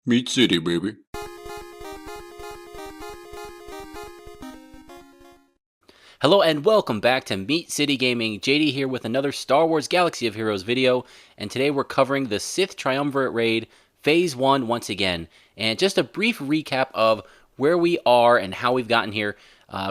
Meat City, baby. Hello and welcome back to Meat City Gaming. JD here with another Star Wars Galaxy of Heroes video, and today we're covering the Sith Triumvirate raid, Phase 1 once again. And just a brief recap of where we are and how we've gotten here.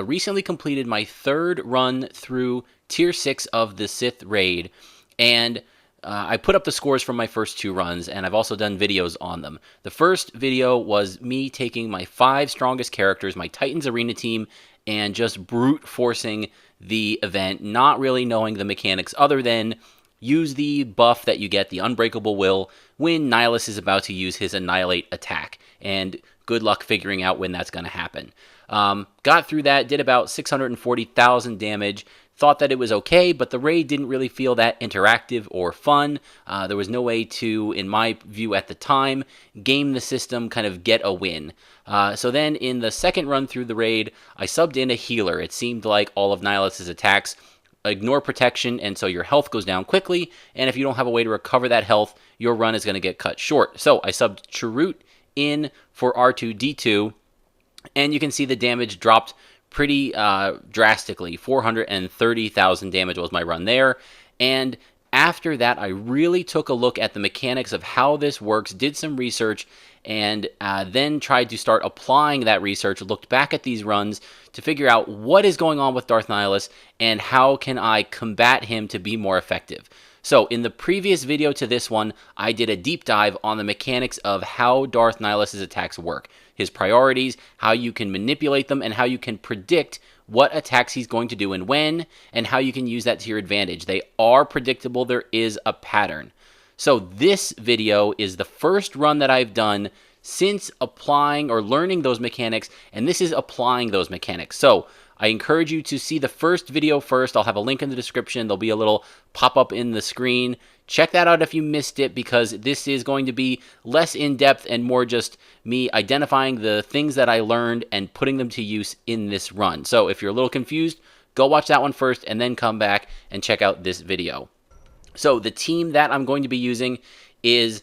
Recently completed my third run through Tier 6 of the Sith raid, and I put up the scores from my first two runs, and I've also done videos on them. The first video was me taking my 5 strongest characters, my Titans Arena team, and just brute forcing the event, not really knowing the mechanics other than use the buff that you get, the Unbreakable Will, when Nihilus is about to use his Annihilate attack. And good luck figuring out when that's going to happen. Got through that, did about 640,000 damage. Thought that it was okay, but the raid didn't really feel that interactive or fun. There was no way to, in my view at the time, game the system, kind of get a win. So then in the second run through the raid, I subbed in a healer. It seemed like all of Nihilus's attacks ignore protection, and so your health goes down quickly, and if you don't have a way to recover that health, your run is going to get cut short. So I subbed Chirrut in for R2-D2, and you can see the damage dropped pretty drastically. 430,000 damage was my run there. And after that, I really took a look at the mechanics of how this works, did some research, and then tried to start applying that research, looked back at these runs to figure out what is going on with Darth Nihilus and how can I combat him to be more effective. So in the previous video to this one, I did a deep dive on the mechanics of how Darth Nihilus' attacks work, his priorities, how you can manipulate them, and how you can predict what attacks he's going to do and when, and how you can use that to your advantage. They are predictable. There is a pattern. So this video is the first run that I've done since applying or learning those mechanics, and this is applying those mechanics. So I encourage you to see the first video first. I'll have a link in the description. There'll be a little pop-up in the screen. Check that out if you missed it, because this is going to be less in-depth and more just me identifying the things that I learned and putting them to use in this run. So if you're a little confused, go watch that one first and then come back and check out this video. So the team that I'm going to be using is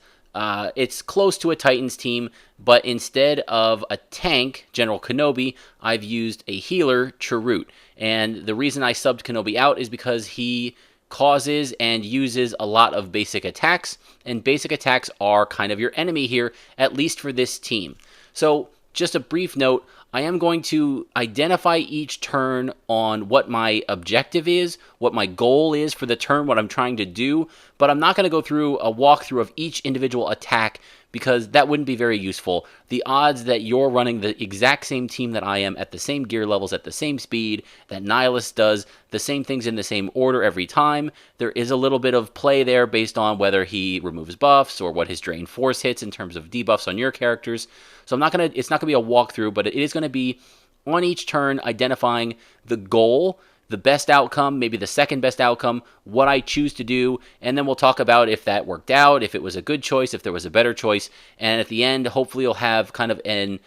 it's close to a Titans team, but instead of a tank, General Kenobi, I've used a healer, Chirrut. And the reason I subbed Kenobi out is because he causes and uses a lot of basic attacks, and basic attacks are kind of your enemy here, at least for this team. So just a brief note, I am going to identify each turn on what my objective is, what my goal is for the turn, what I'm trying to do, but I'm not going to go through a walkthrough of each individual attack because that wouldn't be very useful. The odds that you're running the exact same team that I am at the same gear levels, at the same speed, that Nihilus does the same things in the same order every time, there is a little bit of play there based on whether he removes buffs or what his drain force hits in terms of debuffs on your characters. So it's not gonna be a walkthrough, but it is gonna be on each turn identifying the goal, the best outcome, maybe the second best outcome, what I choose to do, and then we'll talk about if that worked out, if it was a good choice, if there was a better choice, and at the end, hopefully you'll have kind of an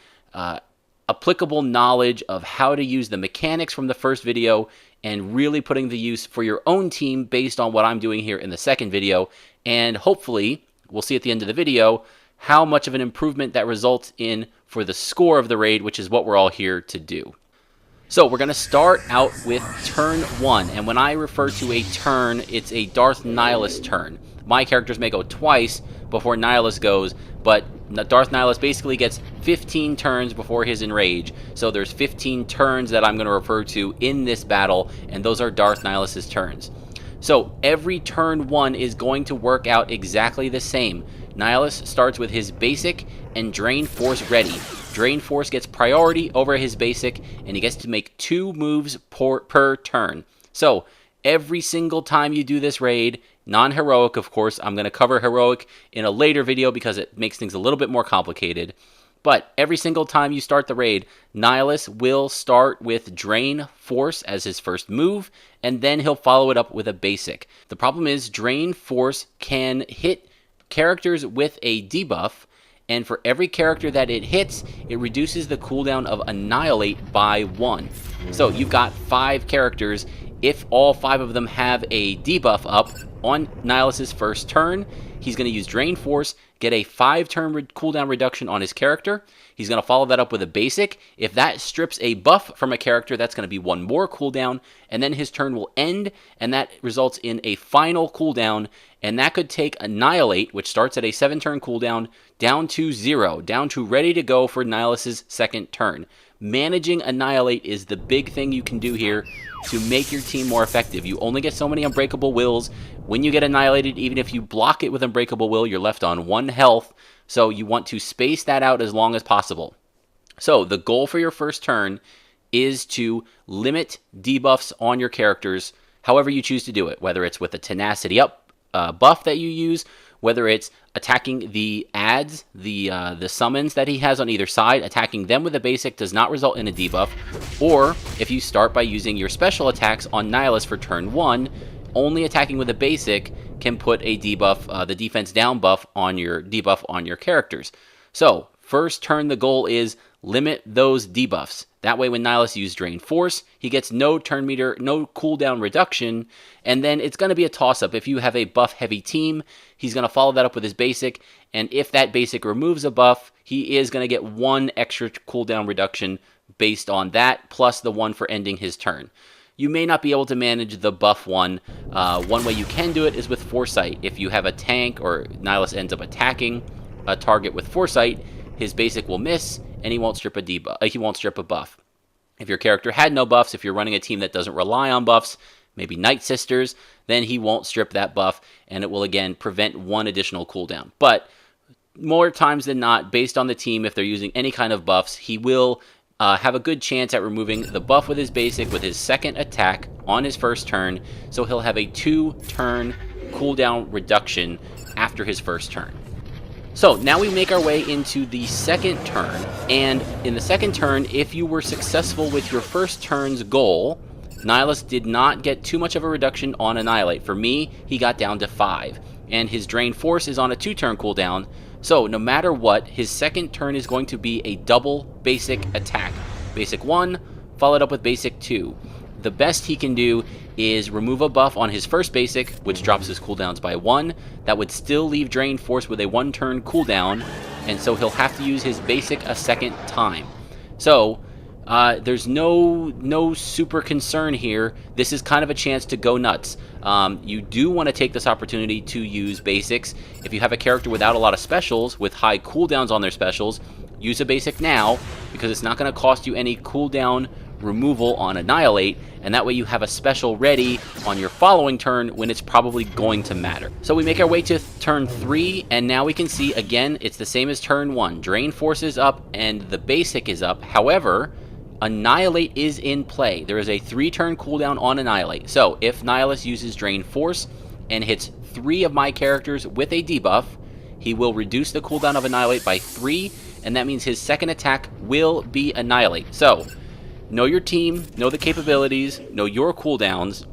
applicable knowledge of how to use the mechanics from the first video and really putting the use for your own team based on what I'm doing here in the second video, and hopefully, we'll see at the end of the video, how much of an improvement that results in for the score of the raid, which is what we're all here to do. So we're going to start out with turn 1, and when I refer to a turn, it's a Darth Nihilus turn. My characters may go twice before Nihilus goes, but Darth Nihilus basically gets 15 turns before his Enrage, so there's 15 turns that I'm going to refer to in this battle, and those are Darth Nihilus's turns. So every turn 1 is going to work out exactly the same. Nihilus starts with his basic and Drain Force ready. Drain Force gets priority over his basic, and he gets to make 2 moves per turn. So every single time you do this raid, non-heroic of course, I'm going to cover heroic in a later video because it makes things a little bit more complicated. But every single time you start the raid, Nihilus will start with Drain Force as his first move, and then he'll follow it up with a basic. The problem is Drain Force can hit characters with a debuff, and for every character that it hits, it reduces the cooldown of Annihilate by 1. So you've got 5 characters If all 5 of them have a debuff up on Nihilus's first turn, he's going to use Drain Force, get a 5-turn cooldown reduction on his character. He's going to follow that up with a basic. If that strips a buff from a character, that's going to be 1 more cooldown, and then his turn will end, and that results in a final cooldown, and that could take Annihilate, which starts at a 7-turn cooldown, down to 0, down to ready to go for Nihilus's second turn. Managing Annihilate is the big thing you can do here to make your team more effective. You only get so many Unbreakable Wills. When you get annihilated, even if you block it with Unbreakable Will, you're left on 1 health, so you want to space that out as long as possible. So the goal for your first turn is to limit debuffs on your characters however you choose to do it, whether it's with a Tenacity Up buff that you use, whether it's attacking the adds, the summons that he has on either side, attacking them with a basic does not result in a debuff, or if you start by using your special attacks on Nihilus for turn 1, only attacking with a basic can put a debuff, the defense down buff on your debuff on your characters. So first turn, the goal is limit those debuffs. That way when Nihilus uses Drain Force, he gets no turn meter, no cooldown reduction, and then it's going to be a toss-up. If you have a buff-heavy team, he's going to follow that up with his basic, and if that basic removes a buff, he is going to get 1 extra cooldown reduction based on that, plus the 1 for ending his turn. You may not be able to manage the buff one. One way you can do it is with Foresight. If you have a tank or Nihilus ends up attacking a target with Foresight, his basic will miss, and he won't strip a debuff. He won't strip a buff. If your character had no buffs, if you're running a team that doesn't rely on buffs, maybe Night Sisters, then he won't strip that buff, and it will again prevent 1 additional cooldown. But more times than not, based on the team, if they're using any kind of buffs, he will have a good chance at removing the buff with his basic with his second attack on his first turn, so he'll have a 2-turn cooldown reduction after his first turn. So now we make our way into the second turn, and in the second turn, if you were successful with your first turn's goal, Nihilus did not get too much of a reduction on Annihilate. For me, he got down to 5, and his Drain Force is on a 2-turn cooldown, so no matter what, his second turn is going to be a double basic attack. Basic 1, followed up with basic 2. The best he can do is remove a buff on his first basic, which drops his cooldowns by 1. That would still leave Drain Force with a 1-turn cooldown, and so he'll have to use his basic a second time. So there's no super concern here. This is kind of a chance to go nuts. You do want to take this opportunity to use basics. If you have a character without a lot of specials, with high cooldowns on their specials, use a basic now, because it's not going to cost you any cooldown removal on Annihilate, and that way you have a special ready on your following turn when it's probably going to matter. So we make our way to turn 3, and now we can see, again, it's the same as turn 1. Drain Force is up, and the basic is up. However, Annihilate is in play. There is a 3-turn cooldown on Annihilate. So if Nihilus uses Drain Force and hits 3 of my characters with a debuff, he will reduce the cooldown of Annihilate by 3, and that means his second attack will be Annihilate. So know your team, know the capabilities, know your cooldowns.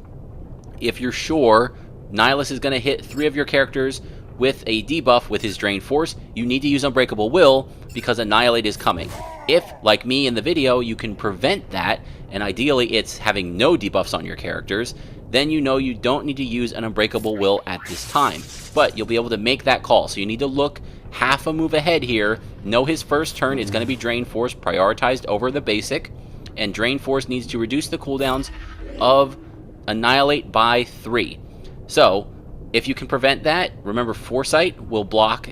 If you're sure Nihilus is going to hit 3 of your characters with a debuff with his Drain Force, you need to use Unbreakable Will because Annihilate is coming. If, like me in the video, you can prevent that, and ideally it's having no debuffs on your characters, then you know you don't need to use an Unbreakable Will at this time. But you'll be able to make that call, so you need to look half a move ahead here. Know his first turn is going to be Drain Force prioritized over the basic, and Drain Force needs to reduce the cooldowns of Annihilate by 3. So if you can prevent that, remember Foresight will block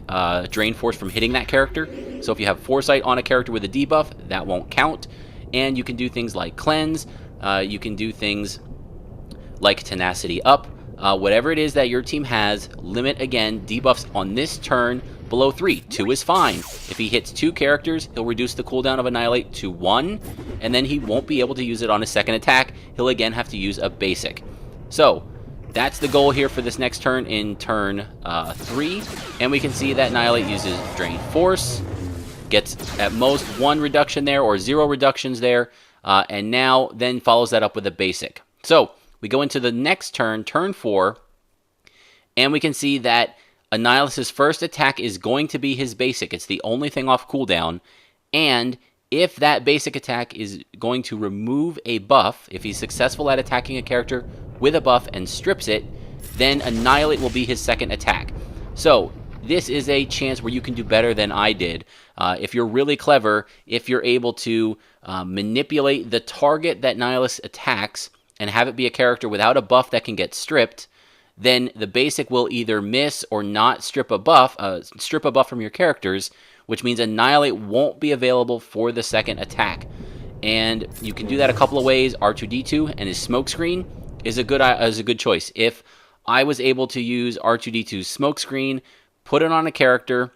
Drain Force from hitting that character. So if you have Foresight on a character with a debuff, that won't count. And you can do things like Cleanse. You can do things like Tenacity Up. Whatever it is that your team has, limit, again, debuffs on this turn below 3. 2 is fine. If he hits 2 characters, he'll reduce the cooldown of Annihilate to 1, and then he won't be able to use it on his second attack. He'll again have to use a basic. So that's the goal here for this next turn in turn 3, and we can see that Annihilate uses Drain Force, gets at most 1 reduction there or 0 reductions there, and now then follows that up with a basic. So we go into the next turn, turn 4, and we can see that Annihilus's first attack is going to be his basic. It's the only thing off cooldown, and if that basic attack is going to remove a buff, if he's successful at attacking a character with a buff and strips it, then Annihilate will be his second attack. So this is a chance where you can do better than I did. If you're really clever, if you're able to manipulate the target that Nihilus attacks and have it be a character without a buff that can get stripped, then the basic will either miss or not strip a buff from your characters, which means Annihilate won't be available for the second attack. And you can do that a couple of ways. R2-D2 and his smokescreen is a good choice. If I was able to use R2-D2's smokescreen, put it on a character,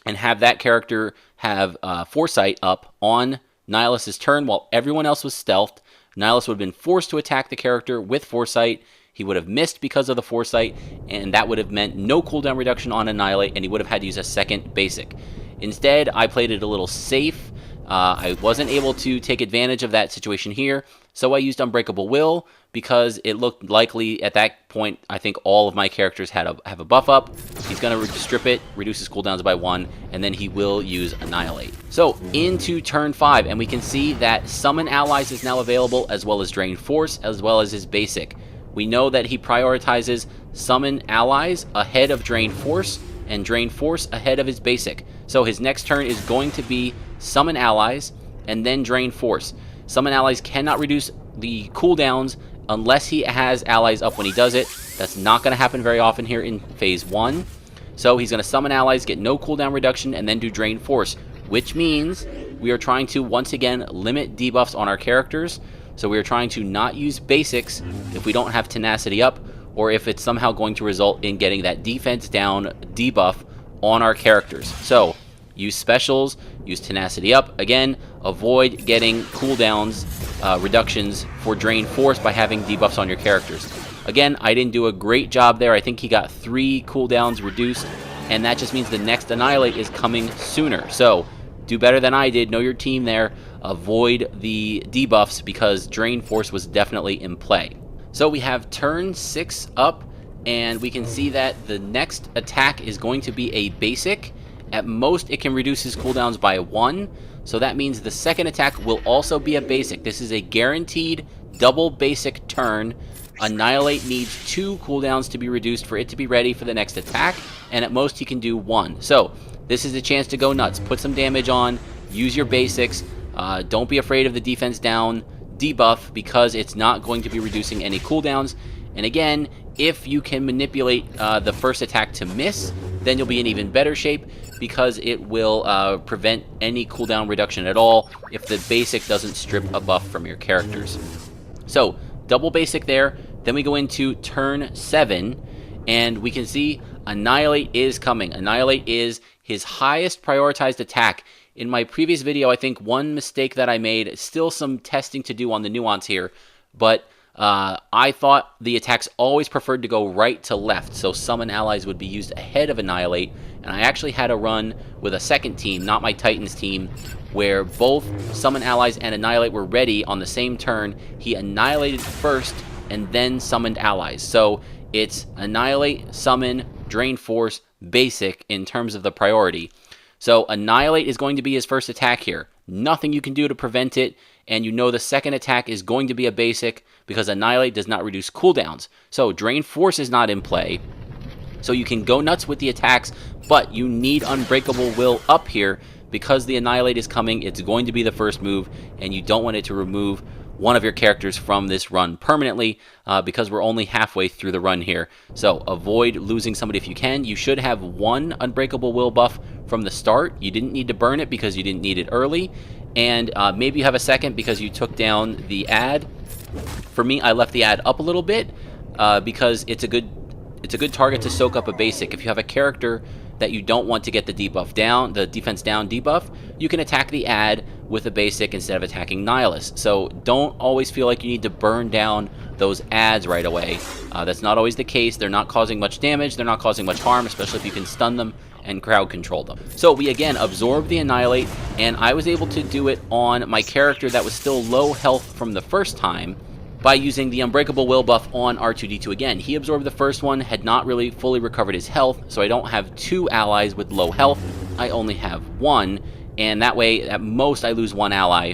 and have that character have Foresight up on Nihilus's turn while everyone else was stealthed, Nihilus would have been forced to attack the character with Foresight. He would have missed because of the Foresight, and that would have meant no cooldown reduction on Annihilate, and he would have had to use a second basic. Instead, I played it a little safe. I wasn't able to take advantage of that situation here, so I used Unbreakable Will because it looked likely at that point. I think all of my characters have a buff up. He's going to strip it, reduce his cooldowns by 1, and then he will use Annihilate. So into turn 5, and we can see that Summon Allies is now available, as well as Drain Force, as well as his basic. We know that he prioritizes Summon Allies ahead of Drain Force, and Drain Force ahead of his basic. So his next turn is going to be Summon Allies and then Drain Force. Summon Allies cannot reduce the cooldowns unless he has allies up when he does it. That's not going to happen very often here in Phase 1. So he's going to Summon Allies, get no cooldown reduction, and then do Drain Force, which means we are trying to, once again, limit debuffs on our characters. So we are trying to not use basics if we don't have Tenacity up, or if it's somehow going to result in getting that defense down debuff on our characters. So use specials, use Tenacity up. Again, avoid getting cooldowns reductions for Drain Force by having debuffs on your characters. Again, I didn't do a great job there. I think he got 3 cooldowns reduced, and that just means the next Annihilate is coming sooner. So do better than I did. Know your team there. Avoid the debuffs because Drain Force was definitely in play. So we have turn 6 up, and we can see that the next attack is going to be a basic. At most, it can reduce his cooldowns by 1, so that means the second attack will also be a basic. This is a guaranteed double basic turn. Annihilate needs 2 cooldowns to be reduced for it to be ready for the next attack, and at most he can do 1. So this is a chance to go nuts. Put some damage on, use your basics, don't be afraid of the defense down debuff because it's not going to be reducing any cooldowns. And again, if you can manipulate the first attack to miss, then you'll be in even better shape because it will prevent any cooldown reduction at all if the basic doesn't strip a buff from your characters. So double basic there. Then we go into turn 7, and we can see Annihilate is coming. Annihilate is his highest prioritized attack. In my previous video, I think one mistake that I made, still some testing to do on the nuance here, but I thought the attacks always preferred to go right to left, so Summon Allies would be used ahead of Annihilate, and I actually had a run with a second team, not my Titans team, where both Summon Allies and Annihilate were ready on the same turn. He Annihilated first and then Summoned Allies. So it's Annihilate, Summon, Drain Force, Basic in terms of the priority. So Annihilate is going to be his first attack here. Nothing you can do to prevent it, and you know the second attack is going to be a basic because Annihilate does not reduce cooldowns. So Drain Force is not in play. So you can go nuts with the attacks, but you need Unbreakable Will up here because the Annihilate is coming. It's going to be the first move, and you don't want it to remove one of your characters from this run permanently because we're only halfway through the run here. So avoid losing somebody if you can. You should have 1 Unbreakable Will buff from the start. You didn't need to burn it because you didn't need it early. And maybe you have a second because you took down the ad. For me, I left the ad up a little bit because it's a good target to soak up a basic. If you have a character that you don't want to get the debuff down, the defense down debuff, you can attack the ad with a basic instead of attacking Nihilus. So don't always feel like you need to burn down those ads right away. That's not always the case. They're not causing much damage. They're not causing much harm, especially if you can stun them and crowd control them. So we again absorb the Annihilate, and I was able to do it on my character that was still low health from the first time by using the Unbreakable Will buff on R2-D2 again. He absorbed the first one, had not really fully recovered his health, so I don't have 2 allies with low health. I only have 1, and that way, at most, I lose one ally.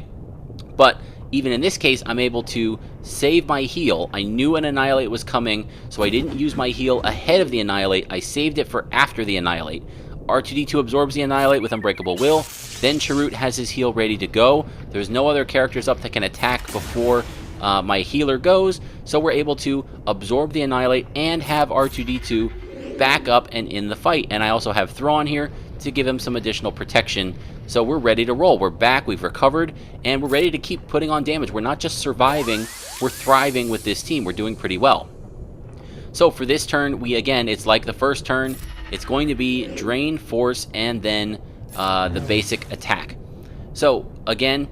But even in this case, I'm able to save my heal. I knew an Annihilate was coming, so I didn't use my heal ahead of the Annihilate. I saved it for after the Annihilate. R2-D2 absorbs the Annihilate with Unbreakable Will. Then Chirrut has his heal ready to go. There's no other characters up that can attack before my healer goes, so we're able to absorb the Annihilate and have R2-D2 back up and in the fight. And I also have Thrawn here to give him some additional protection. So we're ready to roll. We're back, we've recovered, and we're ready to keep putting on damage. We're not just surviving, we're thriving with this team. We're doing pretty well. So for this turn, again, it's like the first turn. It's going to be Drain, Force, and then the basic attack. So again,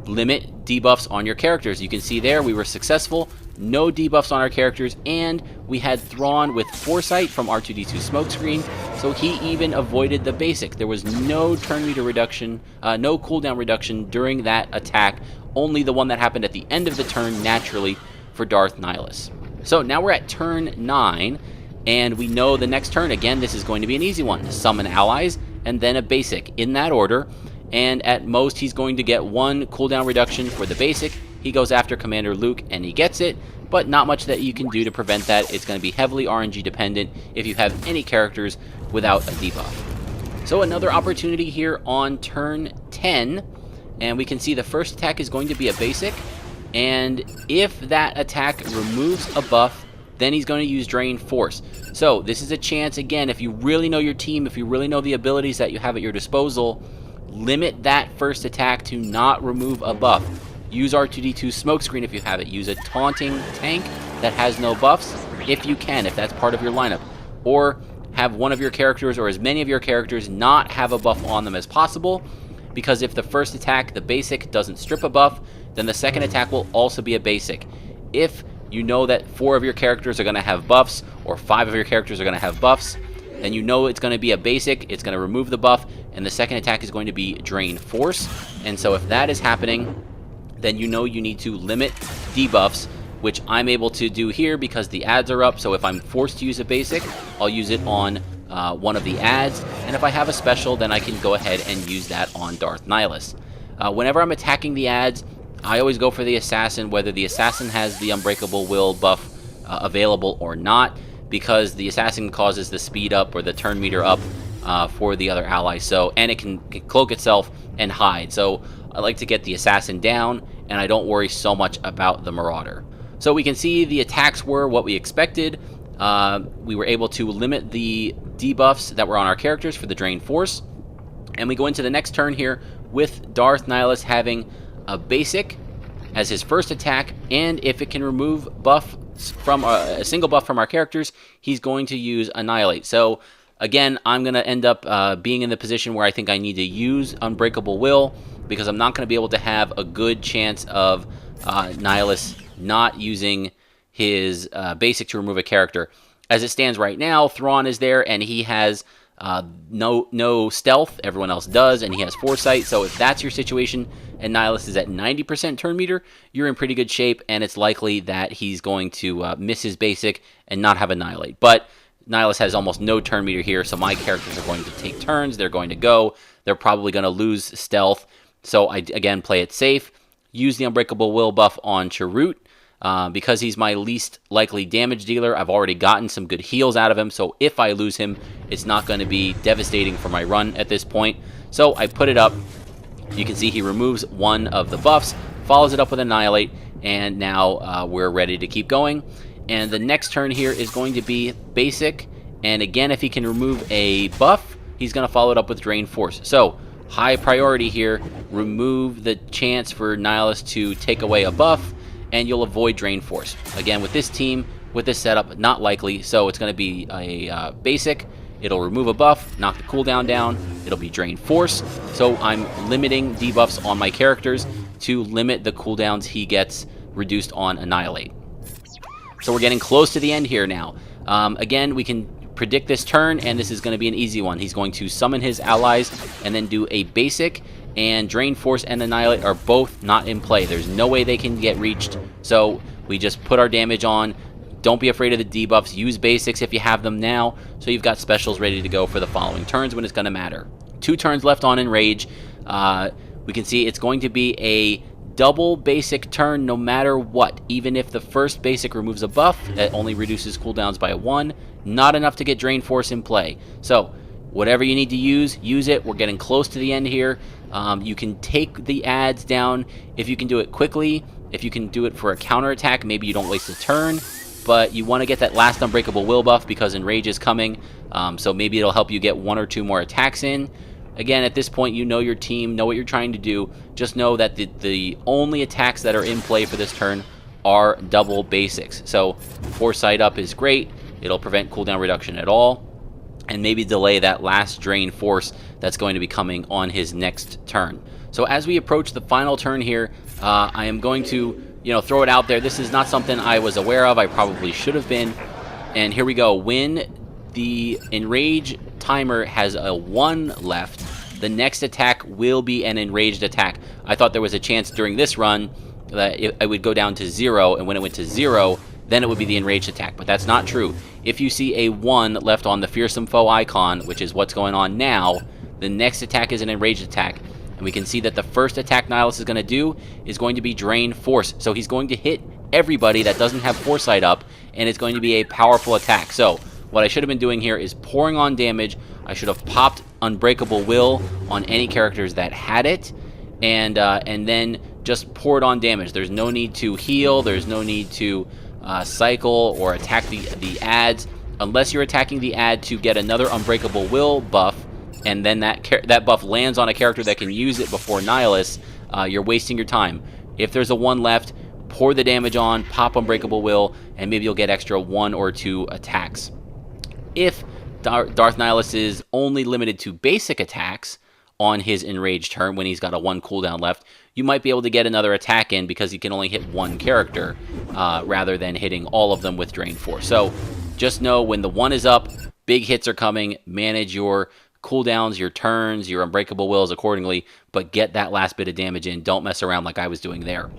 limit debuffs on your characters. You can see there we were successful. No debuffs on our characters, and we had Thrawn with Foresight from R2-D2 smokescreen, so he even avoided the basic. There was no turn meter reduction, no cooldown reduction during that attack, only the one that happened at the end of the turn naturally for Darth Nihilus. So now we're at turn 9, and we know the next turn, again, this is going to be an easy one. Summon allies, and then a basic, in that order, and at most he's going to get one cooldown reduction for the basic. He goes after Commander Luke, and he gets it, but not much that you can do to prevent that. It's going to be heavily RNG dependent if you have any characters without a debuff. So another opportunity here on turn 10, and we can see the first attack is going to be a basic, and if that attack removes a buff, then he's going to use Drain Force. So this is a chance, again, if you really know your team, if you really know the abilities that you have at your disposal, limit that first attack to not remove a buff. Use R2-D2 smokescreen if you have it. Use a taunting tank that has no buffs if you can, if that's part of your lineup. Or have one of your characters or as many of your characters not have a buff on them as possible, because if the first attack, the basic, doesn't strip a buff, then the second attack will also be a basic. If you know that 4 of your characters are going to have buffs, or 5 of your characters are going to have buffs, then you know it's going to be a basic, it's going to remove the buff, and the second attack is going to be Drain Force. And so if that is happening, then you know you need to limit debuffs, which I'm able to do here because the ads are up. So if I'm forced to use a basic, I'll use it on one of the ads, and if I have a special, then I can go ahead and use that on Darth Nihilus. Whenever I'm attacking the ads, I always go for the assassin, whether the assassin has the Unbreakable Will buff available or not, because the assassin causes the speed up or the turn meter up for the other ally. So, and it can cloak itself and hide. So I like to get the assassin down, and I don't worry so much about the marauder. So we can see the attacks were what we expected. We were able to limit the debuffs that were on our characters for the Drain Force. And we go into the next turn here with Darth Nihilus having a basic as his first attack, and if it can remove buffs from a single buff from our characters, he's going to use Annihilate. So again, I'm going to end up being in the position where I think I need to use Unbreakable Will, because I'm not going to be able to have a good chance of Nihilus not using his basic to remove a character. As it stands right now, Thrawn is there, and he has no stealth. Everyone else does, and he has Foresight. So if that's your situation and Nihilus is at 90% turn meter, you're in pretty good shape, and it's likely that he's going to miss his basic and not have Annihilate. But Nihilus has almost no turn meter here, so my characters are going to take turns. They're going to go. They're probably going to lose stealth. So I, again, play it safe. Use the Unbreakable Will buff on Chirrut. Because he's my least likely damage dealer, I've already gotten some good heals out of him, so if I lose him, it's not going to be devastating for my run at this point. So I put it up. You can see he removes one of the buffs, follows it up with Annihilate, and now we're ready to keep going. And the next turn here is going to be basic, and again, if he can remove a buff, he's going to follow it up with Drain Force. So high priority here, remove the chance for Nihilus to take away a buff, and you'll avoid Drain Force. Again, with this team, with this setup, not likely, so it's going to be a basic. It'll remove a buff, knock the cooldown down, it'll be Drain Force, so I'm limiting debuffs on my characters to limit the cooldowns he gets reduced on Annihilate. So we're getting close to the end here now. Again, we can predict this turn, and this is going to be an easy one. He's going to summon his allies and then do a basic, and Drain Force and Annihilate are both not in play. There's no way they can get reached, so we just put our damage on. Don't be afraid of the debuffs. Use basics if you have them now, so you've got specials ready to go for the following turns when it's going to matter. 2 turns left on Enrage. We can see it's going to be a double basic turn no matter what. Even if the first basic removes a buff, that only reduces cooldowns by 1. Not enough to get Drain Force in play. So, whatever you need to use it. We're getting close to the end here. You can take the adds down if you can do it quickly. If you can do it for a counterattack, maybe you don't waste a turn. But you want to get that last Unbreakable Will buff because Enrage is coming. So maybe it'll help you get 1 or 2 more attacks in. Again, at this point, you know your team, know what you're trying to do. Just know that the only attacks that are in play for this turn are double basics. So Foresight up is great. It'll prevent cooldown reduction at all. And maybe delay that last Drain Force that's going to be coming on his next turn. So as we approach the final turn here, I am going to throw it out there. This is not something I was aware of. I probably should have been. And here we go. When the Enrage timer has a 1 left, the next attack will be an Enraged Attack. I thought there was a chance during this run that it would go down to 0, and when it went to 0, then it would be the Enraged Attack. But that's not true. If you see a 1 left on the Fearsome Foe icon, which is what's going on now, the next attack is an Enraged Attack. And we can see that the first attack Nihilus is going to do is going to be Drain Force. So he's going to hit everybody that doesn't have Foresight up, and it's going to be a powerful attack. So what I should have been doing here is pouring on damage. I should have popped Unbreakable Will on any characters that had it, and then just poured on damage. There's no need to heal. There's no need to cycle or attack the adds, unless you're attacking the add to get another Unbreakable Will buff, and then that buff lands on a character that can use it before Nihilus. You're wasting your time. If there's a 1 left, pour the damage on, pop Unbreakable Will, and maybe you'll get extra 1 or 2 attacks. If Darth Nihilus is only limited to basic attacks on his Enraged turn when he's got a 1 cooldown left, you might be able to get another attack in because he can only hit 1 character rather than hitting all of them with Drain Force. So just know when the 1 is up, big hits are coming. Manage your cooldowns, your turns, your Unbreakable Wills accordingly, but get that last bit of damage in. Don't mess around like I was doing there.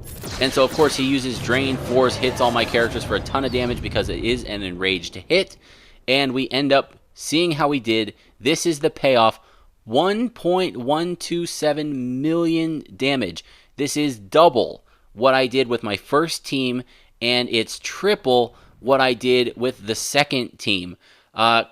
And so, of course, he uses Drain Force, hits all my characters for a ton of damage because it is an Enraged hit. And we end up seeing how we did. This is the payoff. 1.127 million damage. This is double what I did with my first team, and it's triple what I did with the second team.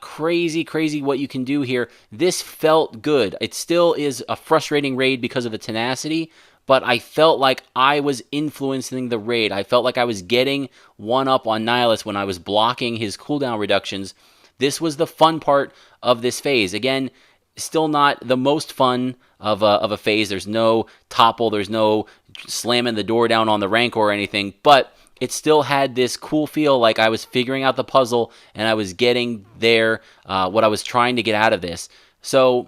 Crazy what you can do here. This felt good. It still is a frustrating raid because of the tenacity, but I felt like I was influencing the raid. I felt like I was getting 1 up on Nihilus when I was blocking his cooldown reductions. This was the fun part of this phase. Again, still not the most fun of a phase. There's no topple. There's no slamming the door down on the Rancor or anything, but it still had this cool feel like I was figuring out the puzzle and I was getting there, what I was trying to get out of this. So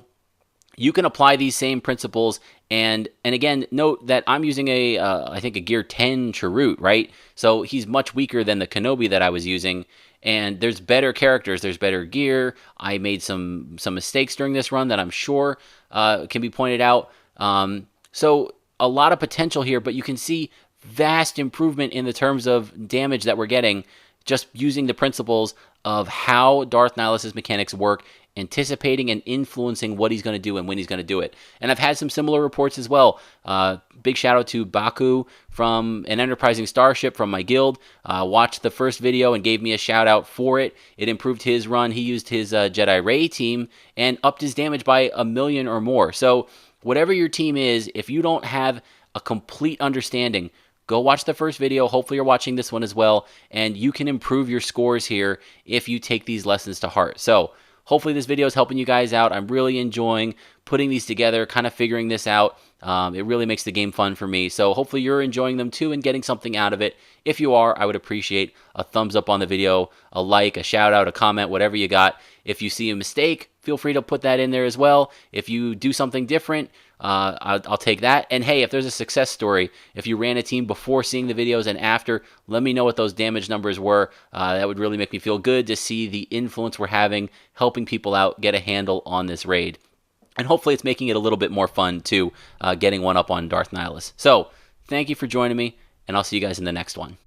you can apply these same principles, and again, note that I'm using I think a gear 10 Chirrut, right? So he's much weaker than the Kenobi that I was using, and there's better characters, there's better gear. I made some mistakes during this run that I'm sure can be pointed out. So a lot of potential here, but you can see vast improvement in the terms of damage that we're getting just using the principles of how Darth Nihilus' mechanics work, anticipating and influencing what he's going to do and when he's going to do it. And I've had some similar reports as well. Big shout out to Baku from an Enterprising Starship from my guild. Watched the first video and gave me a shout out for it. It improved his run. He used his Jedi Ray team and upped his damage by 1 million or more. So whatever your team is, if you don't have a complete understanding, go watch the first video. Hopefully you're watching this one as well, and you can improve your scores here if you take these lessons to heart. So hopefully this video is helping you guys out. I'm really enjoying putting these together, kind of figuring this out. It really makes the game fun for me. So hopefully you're enjoying them too and getting something out of it. If you are, I would appreciate a thumbs up on the video, a like, a shout out, a comment, whatever you got. If you see a mistake, feel free to put that in there as well. If you do something different, I'll take that. And hey, if there's a success story, if you ran a team before seeing the videos and after, let me know what those damage numbers were. That would really make me feel good to see the influence we're having, helping people out get a handle on this raid. And hopefully it's making it a little bit more fun too, getting 1 up on Darth Nihilus. So thank you for joining me, and I'll see you guys in the next one.